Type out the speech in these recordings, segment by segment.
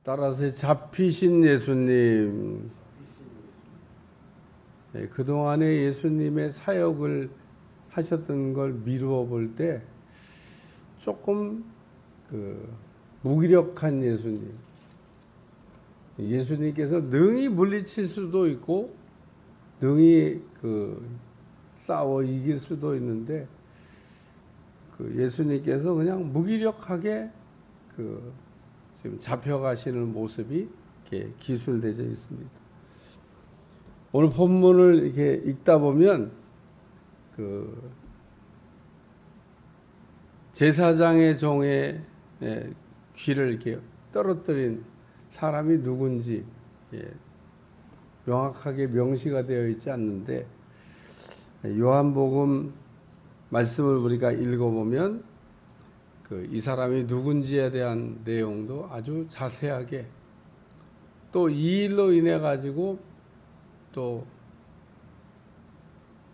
따라서 잡히신 예수님, 그동안에 예수님의 사역을 하셨던 걸 미루어 볼 때 조금 무기력한 예수님, 예수님께서 능히 물리칠 수도 있고 능히 싸워 이길 수도 있는데 예수님께서 그냥 무기력하게 지금 잡혀가시는 모습이 이렇게 기술되어 있습니다. 오늘 본문을 이렇게 읽다 보면 제사장의 종의 귀를 이렇게 떨어뜨린 사람이 누군지 명확하게 명시가 되어 있지 않는데, 요한복음 말씀을 우리가 읽어보면 이 사람이 누군지에 대한 내용도 아주 자세하게, 또 이 일로 인해 가지고 또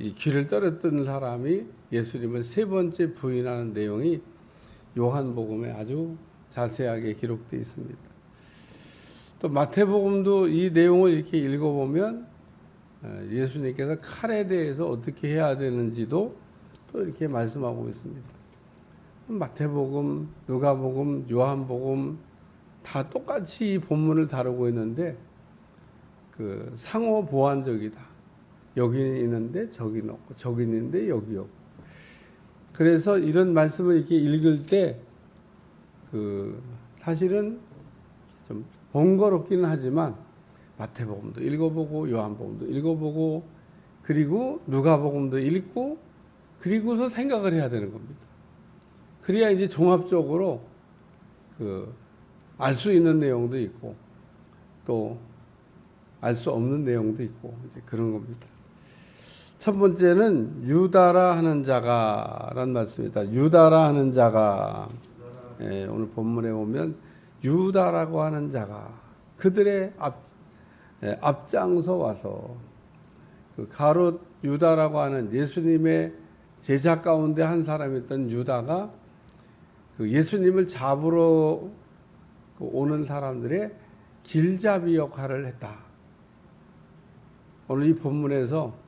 이 귀를 떨어뜨린 사람이 예수님을 세 번째 부인하는 내용이 요한복음에 아주 자세하게 기록되어 있습니다. 또 마태복음도 이 내용을 이렇게 읽어보면 예수님께서 칼에 대해서 어떻게 해야 되는지도 또 이렇게 말씀하고 있습니다. 마태복음, 누가복음, 요한복음 다 똑같이 이 본문을 다루고 있는데 상호 보완적이다. 여기는 있는데 저기는 없고, 저기는 있는데 여기 없고. 그래서 이런 말씀을 이렇게 읽을 때 사실은 좀 번거롭기는 하지만 마태복음도 읽어보고 요한복음도 읽어보고 그리고 누가복음도 읽고 그리고서 생각을 해야 되는 겁니다. 그래야 이제 종합적으로 알 수 있는 내용도 있고 또 알 수 없는 내용도 있고 이제 그런 겁니다. 첫 번째는 유다라 하는 자가라는 말씀입니다. 유다라 하는 자가, 오늘 본문에 보면 유다라고 하는 자가 그들의 앞장서 와서 가롯 유다라고 하는 예수님의 제자 가운데 한 사람이었던 유다가 예수님을 잡으러 오는 사람들의 길잡이 역할을 했다. 오늘 이 본문에서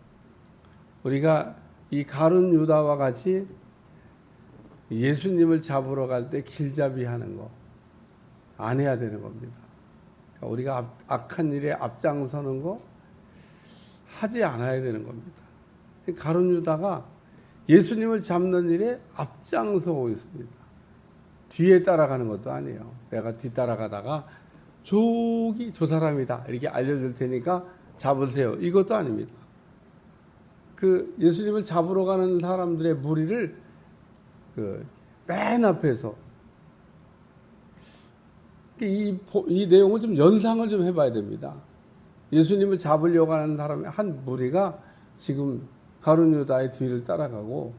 우리가 이 가룟 유다와 같이 예수님을 잡으러 갈 때 길잡이 하는 거 안 해야 되는 겁니다. 그러니까 우리가 악한 일에 앞장서는 거 하지 않아야 되는 겁니다. 가룟 유다가 예수님을 잡는 일에 앞장서고 있습니다. 뒤에 따라가는 것도 아니에요. 내가 뒤따라가다가 저기 저 사람이다 이렇게 알려줄 테니까 잡으세요. 이것도 아닙니다. 예수님을 잡으러 가는 사람들의 무리를 맨 앞에서 이 내용을 좀 연상을 좀 해봐야 됩니다. 예수님을 잡으려고 하는 사람의 한 무리가 지금 가룟 유다의 뒤를 따라가고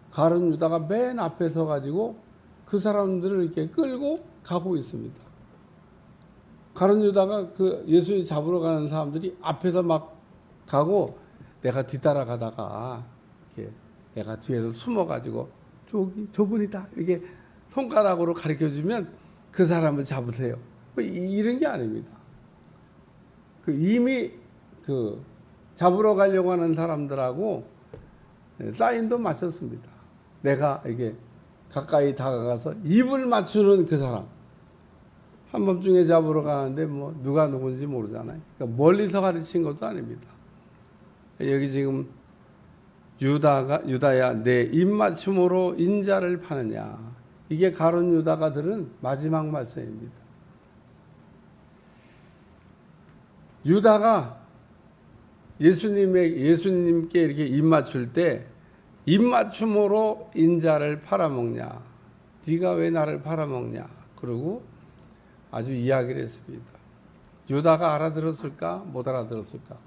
가룟 유다가 맨 앞에 서 가지고 그 사람들을 이렇게 끌고 가고 있습니다. 가룟 유다가 예수님 잡으러 가는 사람들이 앞에서 막 가고 내가 뒤따라가다가 이렇게 내가 뒤에서 숨어가지고 저기 저분이다 이렇게 손가락으로 가르쳐주면 그 사람을 잡으세요. 이런 게 아닙니다. 이미 잡으러 가려고 하는 사람들하고 사인도 맞췄습니다. 내가 이게 가까이 다가가서 입을 맞추는 그 사람. 한밤중에 잡으러 가는데 누가 누군지 모르잖아요. 그러니까 멀리서 가르친 것도 아닙니다. 여기 지금 유다야 내 입맞춤으로 인자를 파느냐. 이게 가룟 유다가 들은 마지막 말씀입니다. 유다가 예수님께 이렇게 입맞출 때 입맞춤으로 인자를 팔아먹냐. 네가 왜 나를 팔아먹냐. 그러고 아주 이야기를 했습니다. 유다가 알아들었을까? 못 알아들었을까?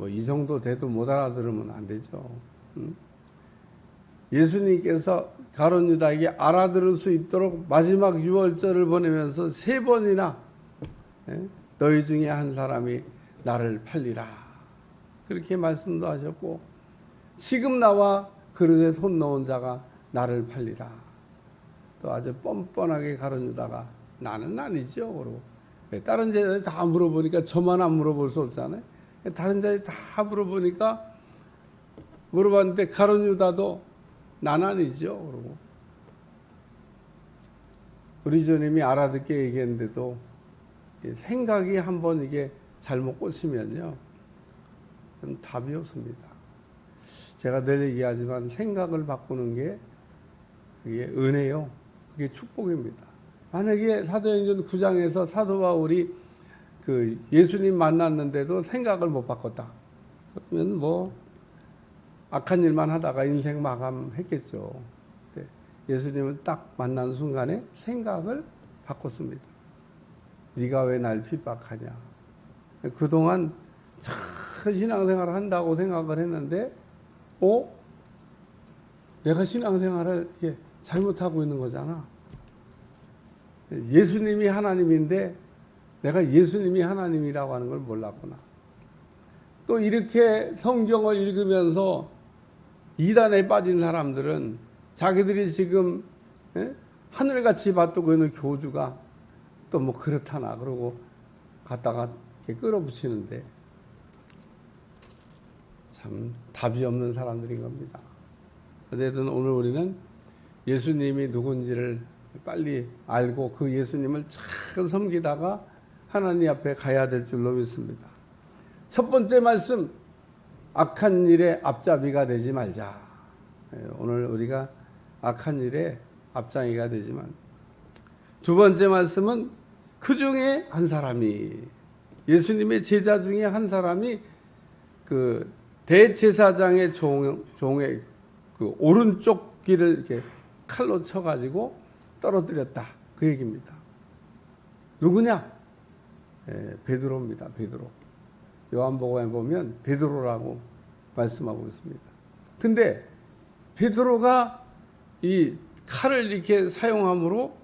이 정도 돼도 못 알아들으면 안 되죠. 예수님께서 가룟 유다에게 알아들을 수 있도록 마지막 유월절을 보내면서 3번이나 너희 중에 한 사람이 나를 팔리라. 그렇게 말씀도 하셨고 지금 나와 그릇에 손 넣은 자가 나를 팔리라. 또 아주 뻔뻔하게 가룟 유다가 나는 아니죠. 그러고 다른 제자들 다 물어보니까 저만 안 물어볼 수 없잖아요. 다른 제자들 다 물어봤는데 가룟 유다도 난 아니죠. 그러고 우리 주님이 알아듣게 얘기했는데도 생각이 한번 이게 잘못 꽂히면요, 좀 답이 없습니다. 제가 늘 얘기하지만 생각을 바꾸는 게 그게 은혜요. 그게 축복입니다. 만약에 사도행전 9장에서 사도 바울이 그 예수님 만났는데도 생각을 못 바꿨다, 그러면 뭐 악한 일만 하다가 인생 마감했겠죠. 예수님을 딱 만난 순간에 생각을 바꿨습니다. 네가 왜 날 핍박하냐. 그동안 참 신앙생활을 한다고 생각을 했는데 내가 신앙생활을 이렇게 잘못하고 있는 거잖아. 예수님이 하나님인데 내가 예수님이 하나님이라고 하는 걸 몰랐구나. 또 이렇게 성경을 읽으면서 이단에 빠진 사람들은 자기들이 지금 하늘같이 받들고 있는 교주가 또 뭐 그렇다나 그러고 갖다가 이렇게 끌어붙이는데 참 답이 없는 사람들인 겁니다. 어쨌든 오늘 우리는 예수님이 누군지를 빨리 알고 그 예수님을 잘 섬기다가 하나님 앞에 가야 될 줄로 믿습니다. 첫 번째 말씀, 악한 일에 앞잡이가 되지 말자. 오늘 우리가 악한 일에 앞장이가 되지만, 두 번째 말씀은 그 중에 한 사람이, 예수님의 제자 중에 한 사람이 그 대제사장의 종의 그 오른쪽 귀를 이렇게 칼로 쳐가지고 떨어뜨렸다, 그 얘기입니다. 누구냐? 베드로입니다. 베드로. 요한복음에 보면 베드로라고 말씀하고 있습니다. 근데 베드로가 이 칼을 이렇게 사용함으로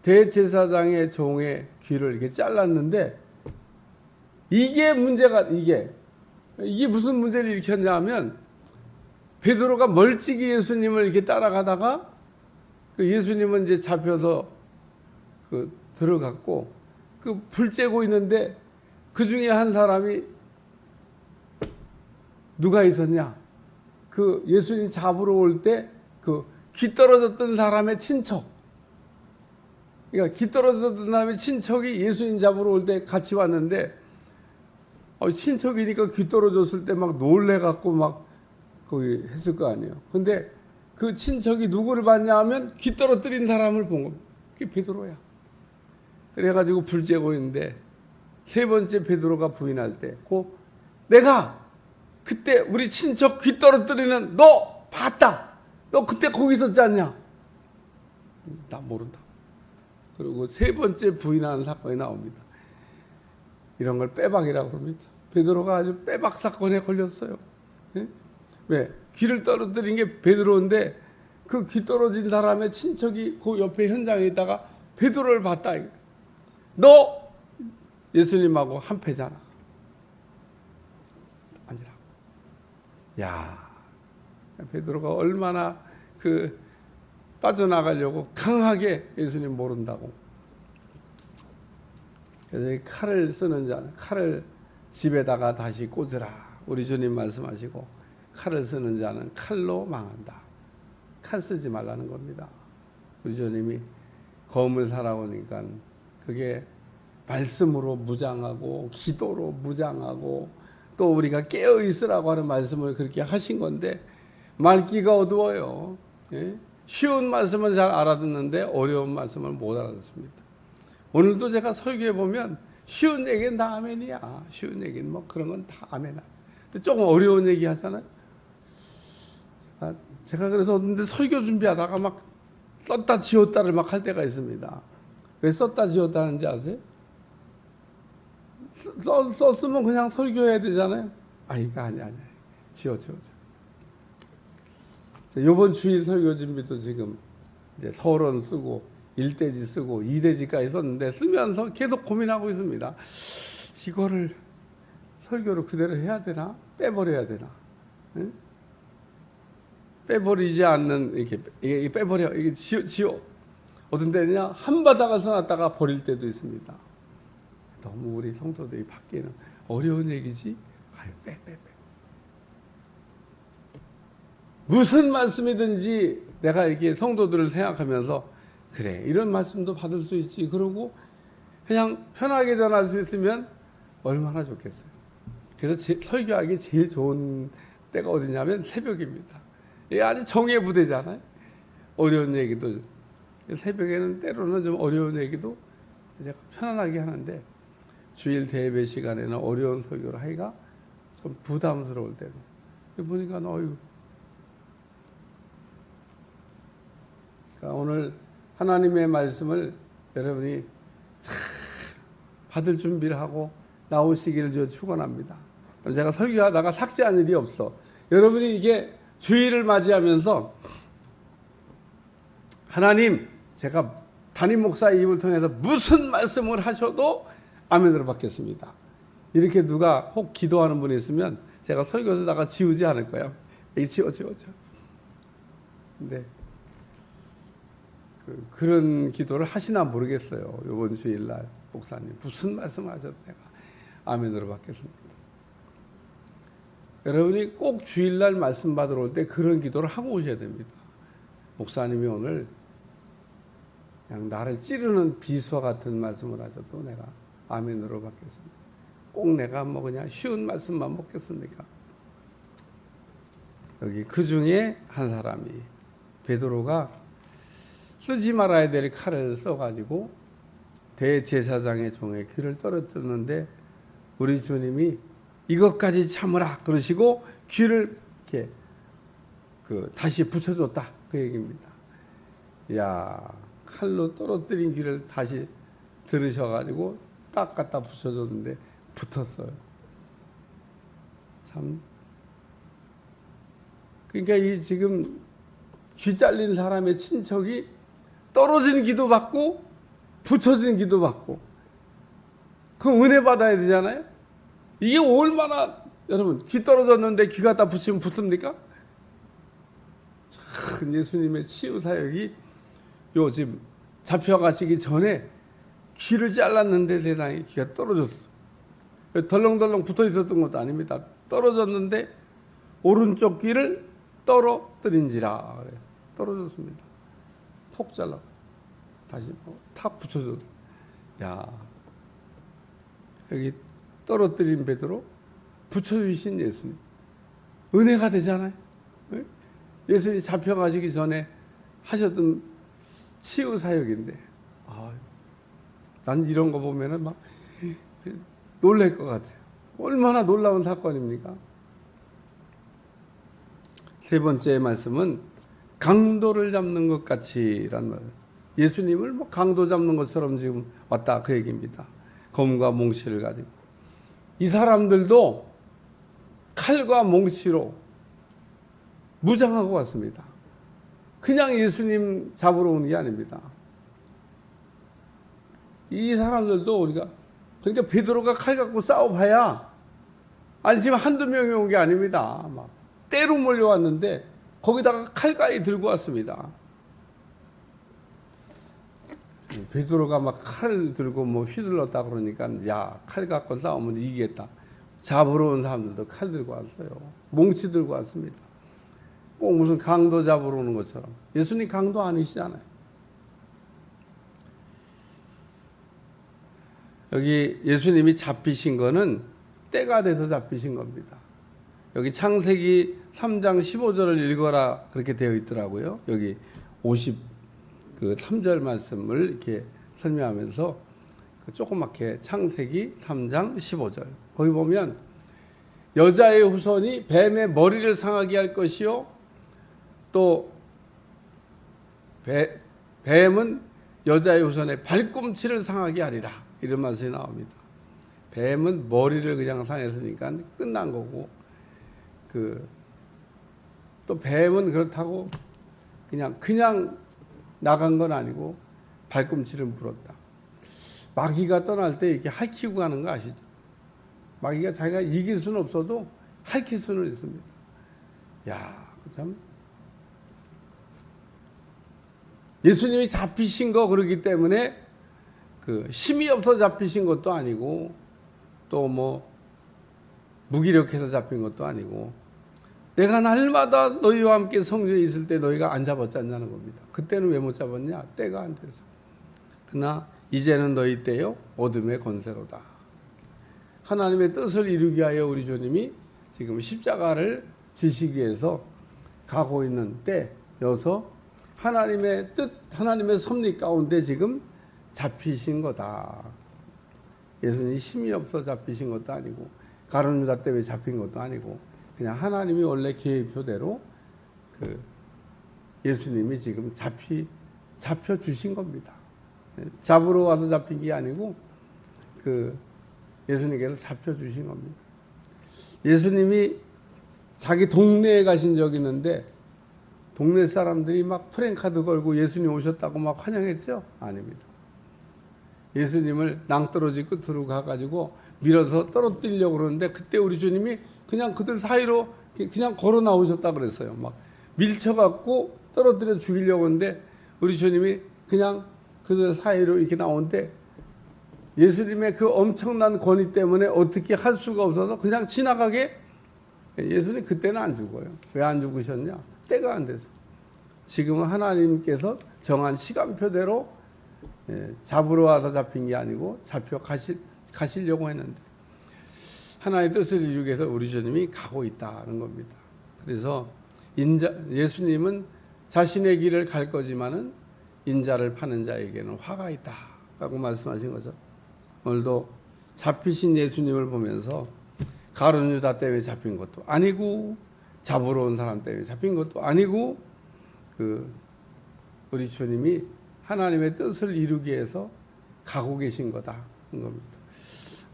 대제사장의 종의 귀를 이렇게 잘랐는데, 이게 문제가, 이게 무슨 문제를 일으켰냐면, 베드로가 멀찍이 예수님을 이렇게 따라가다가 그 예수님은 이제 잡혀서 그 들어갔고, 그 불 쬐고 있는데 그 중에 한 사람이 누가 있었냐? 그 예수님 잡으러 올 때 그 귀 떨어졌던 사람의 친척. 그러니까 귀 떨어졌던 사람의 친척이 예수님 잡으러 올 때 같이 왔는데, 친척이니까 귀 떨어졌을 때 막 놀래갖고 막 거기 했을 거 아니에요. 근데 그 친척이 누구를 봤냐 하면 귀 떨어뜨린 사람을 본 겁니다. 그게 베드로야. 그래가지고 불 쬐고 있는데 세 번째 베드로가 부인할 때, 내가 그때 우리 친척 귀 떨어뜨리는 너 봤다. 너 그때 거기 있었지 않냐? 나 모른다. 그리고 세 번째 부인하는 사건이 나옵니다. 이런 걸 빼박이라고 합니다. 베드로가 아주 빼박 사건에 걸렸어요. 왜? 귀를 떨어뜨린 게 베드로인데 그 귀 떨어진 사람의 친척이 그 옆에 현장에 있다가 베드로를 봤다. 너 예수님하고 한패잖아. 아니라고. 야, 베드로가 얼마나 빠져나가려고 강하게 예수님 모른다고. 그래서 칼을 쓰는 자는 칼을 집에다가 다시 꽂으라. 우리 주님 말씀하시고, 칼을 쓰는 자는 칼로 망한다. 칼 쓰지 말라는 겁니다. 우리 주님이 검을 살아오니까 그게 말씀으로 무장하고 기도로 무장하고 또 우리가 깨어 있으라고 하는 말씀을 그렇게 하신 건데, 말귀가 어두워요. 쉬운 말씀은 잘 알아듣는데 어려운 말씀을 못 알아듣습니다. 오늘도 제가 설교해 보면 쉬운 얘기는 다 아멘이야. 쉬운 얘기는 뭐 그런 건 다 아멘이야. 근데 조금 어려운 얘기 하잖아요. 제가 그래서 근데 설교 준비하다가 막 썼다 지웠다를 막 할 때가 있습니다. 왜 썼다 지웠다 하는지 아세요? 썼으면 그냥 설교해야 되잖아요. 이거 아니야. 지워. 이번 주일 설교 준비도 지금 이제 서론 쓰고 1대지 쓰고 2대지까지 썼는데, 쓰면서 계속 고민하고 있습니다. 이거를 설교로 그대로 해야 되나? 빼버려야 되나? 응? 빼버리지 않는, 이게 빼버려. 이게 지워. 어떤 때는요 한 바닥을 써놨다가 버릴 때도 있습니다. 너무 우리 성도들이 받기에는 어려운 얘기지. 아유 빼. 무슨 말씀이든지 내가 이렇게 성도들을 생각하면서 그래 이런 말씀도 받을 수 있지. 그러고 그냥 편하게 전할 수 있으면 얼마나 좋겠어요. 그래서 설교하기 제일 좋은 때가 어디냐면 새벽입니다. 이게 아주 정의 부대잖아요. 어려운 얘기도 새벽에는 때로는 좀 어려운 얘기도 제가 편안하게 하는데 주일 대예배 시간에는 어려운 설교를 하기가 좀 부담스러울 때도 보니까 어휴. 그러니까 오늘 하나님의 말씀을 여러분이 잘 받을 준비를 하고 나오시기를 축원합니다. 제가 설교하다가 삭제한 일이 없어. 여러분이 이게 주일을 맞이하면서 하나님 제가 담임 목사의 입을 통해서 무슨 말씀을 하셔도 아멘으로 받겠습니다. 이렇게 누가 혹 기도하는 분이 있으면 제가 설교서다가 지우지 않을 거예요. 지워. 근데 그런 기도를 하시나 모르겠어요. 이번 주일날 목사님 무슨 말씀을 하셔도 내가 아멘으로 받겠습니다. 여러분이 꼭 주일날 말씀 받으러 올 때 그런 기도를 하고 오셔야 됩니다. 목사님이 오늘 그냥 나를 찌르는 비수와 같은 말씀을 하셔도 내가 아멘으로 받겠습니다. 꼭 내가 뭐 그냥 쉬운 말씀만 먹겠습니까? 여기 그 중에 한 사람이 베드로가 쓰지 말아야 될 칼을 써가지고 대제사장의 종의 귀를 떨어뜨렸는데 우리 주님이 이것까지 참으라 그러시고 귀를 이렇게 다시 붙여줬다 그 얘기입니다. 야 칼로 떨어뜨린 귀를 다시 들으셔가지고 딱 갖다 붙여줬는데 붙었어요. 참 그러니까 이 지금 귀 잘린 사람의 친척이 떨어진 기도 받고 붙여진 기도 받고 그럼 은혜 받아야 되잖아요. 이게 얼마나 여러분 귀 떨어졌는데 귀 갖다 붙이면 붙습니까? 참 예수님의 치유 사역이 요 지금 잡혀가시기 전에 귀를 잘랐는데 세상에 귀가 떨어졌어. 덜렁덜렁 붙어 있었던 것도 아닙니다. 떨어졌는데 오른쪽 귀를 떨어뜨린지라 그래요. 떨어졌습니다. 톡 잘라 다시 탁 붙여줘. 야 여기 떨어뜨린 베드로 붙여주신 예수님 은혜가 되잖아요. 예수님이 잡혀가시기 전에 하셨던 치유 사역인데 난 이런 거 보면은 막 놀랄 것 같아요. 얼마나 놀라운 사건입니까? 세 번째 말씀은 강도를 잡는 것 같이란 말. 예수님을 뭐 강도 잡는 것처럼 지금 왔다 그 얘기입니다. 검과 몽치를 가지고 이 사람들도 칼과 몽치로 무장하고 왔습니다. 그냥 예수님 잡으러 온 게 아닙니다. 이 사람들도 우리가 그러니까 베드로가 칼 갖고 싸워봐야 안심 한두 명이 온 게 아닙니다. 막 때로 몰려왔는데 거기다가 칼까지 들고 왔습니다. 베드로가 막 칼 들고 뭐 휘둘렀다 그러니까 야, 칼 갖고 싸우면 이기겠다. 잡으러 온 사람들도 칼 들고 왔어요. 몽치 들고 왔습니다. 꼭 무슨 강도 잡으러 오는 것처럼. 예수님 강도 아니시잖아요. 여기 예수님이 잡히신 거는 때가 돼서 잡히신 겁니다. 여기 창세기 3장 15절을 읽어라 그렇게 되어 있더라고요. 여기 53절 말씀을 이렇게 설명하면서 조그맣게 창세기 3장 15절 거기 보면 여자의 후손이 뱀의 머리를 상하게 할 것이요 또 뱀은 여자의 후손의 발꿈치를 상하게 하리라 이런 말씀이 나옵니다. 뱀은 머리를 그냥 상했으니까 끝난 거고 또 뱀은 그렇다고 그냥 나간 건 아니고 발꿈치를 물었다. 마귀가 떠날 때 이렇게 핥히고 가는 거 아시죠? 마귀가 자기가 이길 수는 없어도 핥힐 수는 있습니다. 야, 참 예수님이 잡히신 거 그러기 때문에 그 힘이 없어 잡히신 것도 아니고 또 뭐 무기력해서 잡힌 것도 아니고 내가 날마다 너희와 함께 성전에 있을 때 너희가 안 잡았지 않냐는 겁니다. 그때는 왜 못 잡았냐? 때가 안 돼서. 그러나 이제는 너희 때요 어둠의 권세로다. 하나님의 뜻을 이루기 위하여 우리 주님이 지금 십자가를 지시기 위해서 가고 있는 때여서 하나님의 뜻, 하나님의 섭리 가운데 지금 잡히신 거다. 예수님이 힘이 없어 잡히신 것도 아니고 가룟 유다 때문에 잡힌 것도 아니고 그냥 하나님이 원래 계획표대로 그 예수님이 지금 잡혀 주신 겁니다. 잡으러 와서 잡힌 게 아니고 그 예수님께서 잡혀 주신 겁니다. 예수님이 자기 동네에 가신 적이 있는데 동네 사람들이 막 프랜카드 걸고 예수님 오셨다고 막 환영했죠? 아닙니다. 예수님을 낭떠러지 끝으로 가가지고 밀어서 떨어뜨리려고 그러는데 그때 우리 주님이 그냥 그들 사이로 그냥 걸어 나오셨다 그랬어요. 막 밀쳐갖고 떨어뜨려 죽이려고 하는데 우리 주님이 그냥 그들 사이로 이렇게 나오는데 예수님의 그 엄청난 권위 때문에 어떻게 할 수가 없어서 그냥 지나가게 예수님 그때는 안 죽어요. 왜 안 죽으셨냐? 때가 안 돼서. 지금은 하나님께서 정한 시간표대로 잡으러 와서 잡힌 게 아니고 잡혀 가시려고 했는데 하나님의 뜻을 이루기 위해서 우리 주님이 가고 있다는 겁니다. 그래서 예수님은 자신의 길을 갈 거지만은 인자를 파는 자에게는 화가 있다라고 말씀하신 거죠. 오늘도 잡히신 예수님을 보면서 가룟 유다 때문에 잡힌 것도 아니고 잡으러 온 사람 때문에 잡힌 것도 아니고 우리 주님이 하나님의 뜻을 이루기 위해서 가고 계신 거다. 겁니다.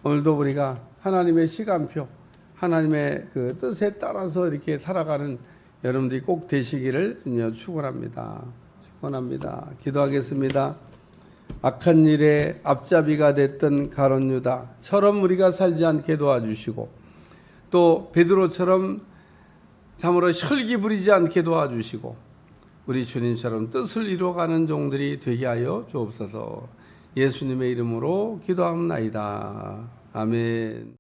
오늘도 우리가 하나님의 시간표, 하나님의 그 뜻에 따라서 이렇게 살아가는 여러분들이 꼭 되시기를 축원합니다. 축원합니다. 기도하겠습니다. 악한 일에 앞잡이가 됐던 가룟 유다처럼 우리가 살지 않게 도와주시고 또 베드로처럼 참으로 혈기 부리지 않게 도와주시고 우리 주님처럼 뜻을 이루어가는 종들이 되게 하여 주옵소서. 예수님의 이름으로 기도합나이다. 아멘.